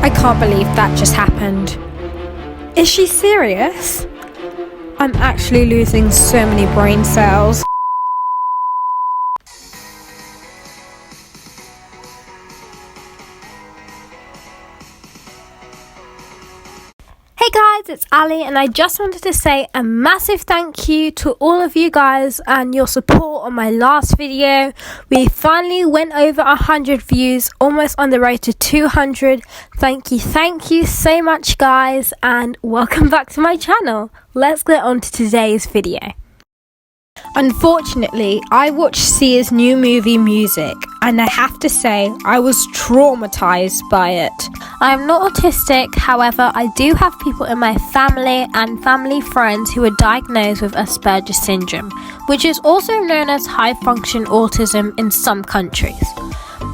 I can't believe that just happened. Is she serious? I'm actually losing so many brain cells. Hey guys, it's Ali and I just wanted to say a massive thank you to all of you guys and your support on my last video. We finally went over 100 views, almost on the road to 200. Thank you so much guys, and welcome back to my channel. Let's get on to today's video. Unfortunately, I watched Sia's new movie Music, and I have to say I was traumatized by it. I am not autistic, however I do have people in my family and family friends who are diagnosed with Asperger's syndrome, which is also known as high function autism in some countries.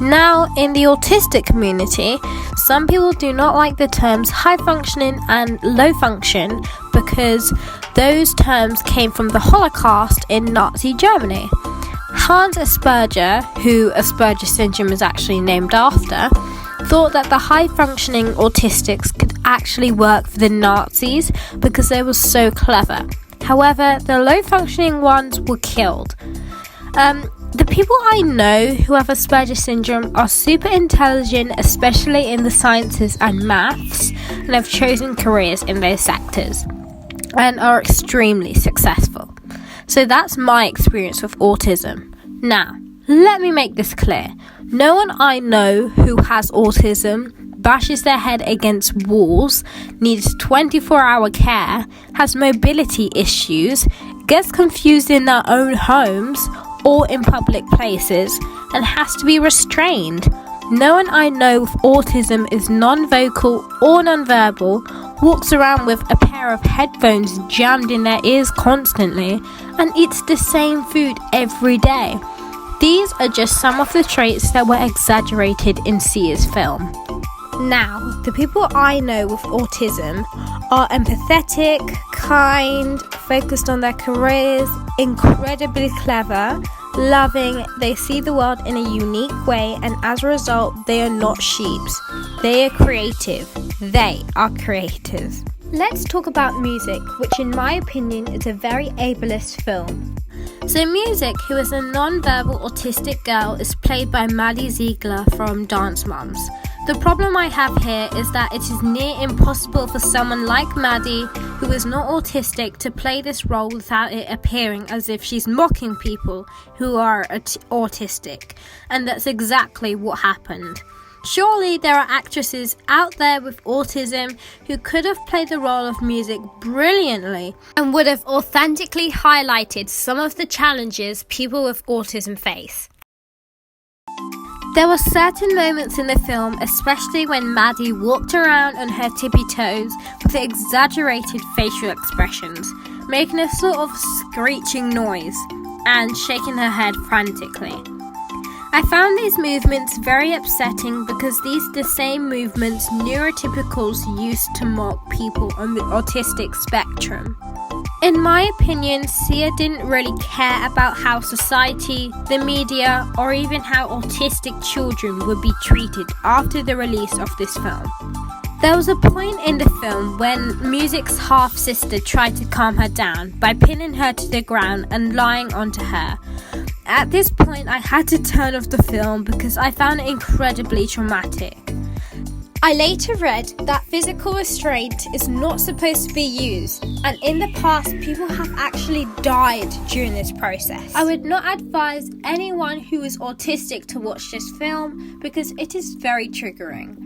Now, in the autistic community, some people do not like the terms high functioning and low function because those terms came from the Holocaust in Nazi Germany. Hans Asperger, who Asperger's syndrome is actually named after, thought that the high-functioning autistics could actually work for the Nazis because they were so clever. However, the low-functioning ones were killed. The people I know who have Asperger's syndrome are super intelligent, especially in the sciences and maths, and have chosen careers in those sectors and are extremely successful. So that's my experience with autism. Now, let me make this clear. No one I know who has autism bashes their head against walls, needs 24-hour care, has mobility issues, gets confused in their own homes or in public places, and has to be restrained. No one I know with autism is non-vocal or non-verbal, walks around with a pair of headphones jammed in their ears constantly, and eats the same food every day. These are just some of the traits that were exaggerated in Sia's film. Now, the people I know with autism are empathetic, kind, focused on their careers, incredibly clever, loving, they see the world in a unique way, and as a result, they are not sheeps. They are creative. They are creators. Let's talk about Music, which in my opinion is a very ableist film. So Music, who is a non-verbal autistic girl, is played by Maddie Ziegler from Dance Moms. The problem I have here is that it is near impossible for someone like Maddie, who is not autistic, to play this role without it appearing as if she's mocking people who are autistic, and that's exactly what happened. Surely there are actresses out there with autism who could have played the role of Music brilliantly and would have authentically highlighted some of the challenges people with autism face. There were certain moments in the film, especially when Maddie walked around on her tippy toes with exaggerated facial expressions, making a sort of screeching noise and shaking her head frantically. I found these movements very upsetting because these are the same movements neurotypicals use to mock people on the autistic spectrum. In my opinion, Sia didn't really care about how society, the media, or even how autistic children would be treated after the release of this film. There was a point in the film when Music's half-sister tried to calm her down by pinning her to the ground and lying onto her. At this point, I had to turn off the film because I found it incredibly traumatic. I later read that physical restraint is not supposed to be used, and in the past people have actually died during this process. I would not advise anyone who is autistic to watch this film because it is very triggering.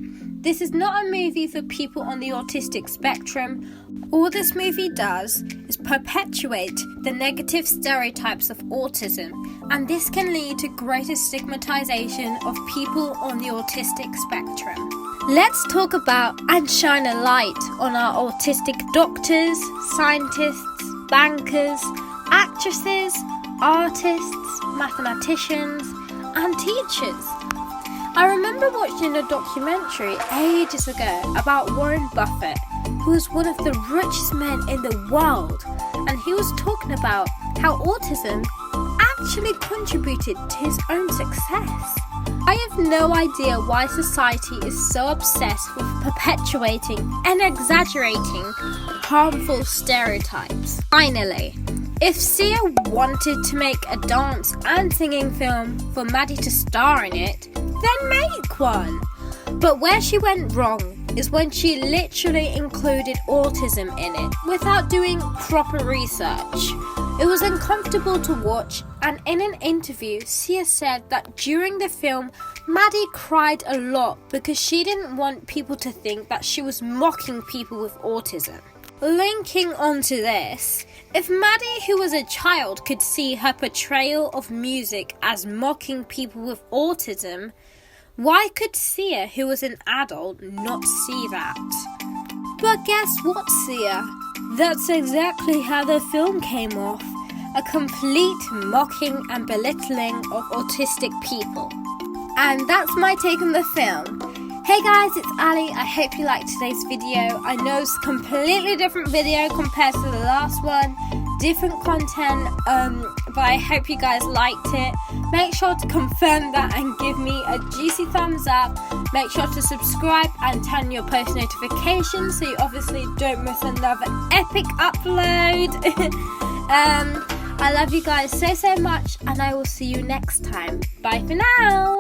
This is not a movie for people on the autistic spectrum. All this movie does is perpetuate the negative stereotypes of autism, and this can lead to greater stigmatization of people on the autistic spectrum. Let's talk about and shine a light on our autistic doctors, scientists, bankers, actresses, artists, mathematicians, and teachers. I remember watching a documentary ages ago about Warren Buffett, who was one of the richest men in the world, and he was talking about how autism actually contributed to his own success. I have no idea why society is so obsessed with perpetuating and exaggerating harmful stereotypes. Finally, if Sia wanted to make a dance and singing film for Maddie to star in it, then make one. But where she went wrong is when she literally included autism in it without doing proper research. It was uncomfortable to watch, and in an interview, Sia said that during the film, Maddie cried a lot because she didn't want people to think that she was mocking people with autism. Linking onto this, if Maddie, who was a child, could see her portrayal of music as mocking people with autism, why could Sia, who was an adult, not see that? But guess what, Sia? That's exactly how the film came off. A complete mocking and belittling of autistic people. And that's my take on the film. Hey guys, it's Ali. I hope you liked today's video. I know it's a completely different video compared to the last one. Different content, but I hope you guys liked it. Make sure to confirm that and give me a juicy thumbs up. Make sure to subscribe and turn your post notifications so you obviously don't miss another epic upload. I love you guys so much, and I will see you next time. Bye for now.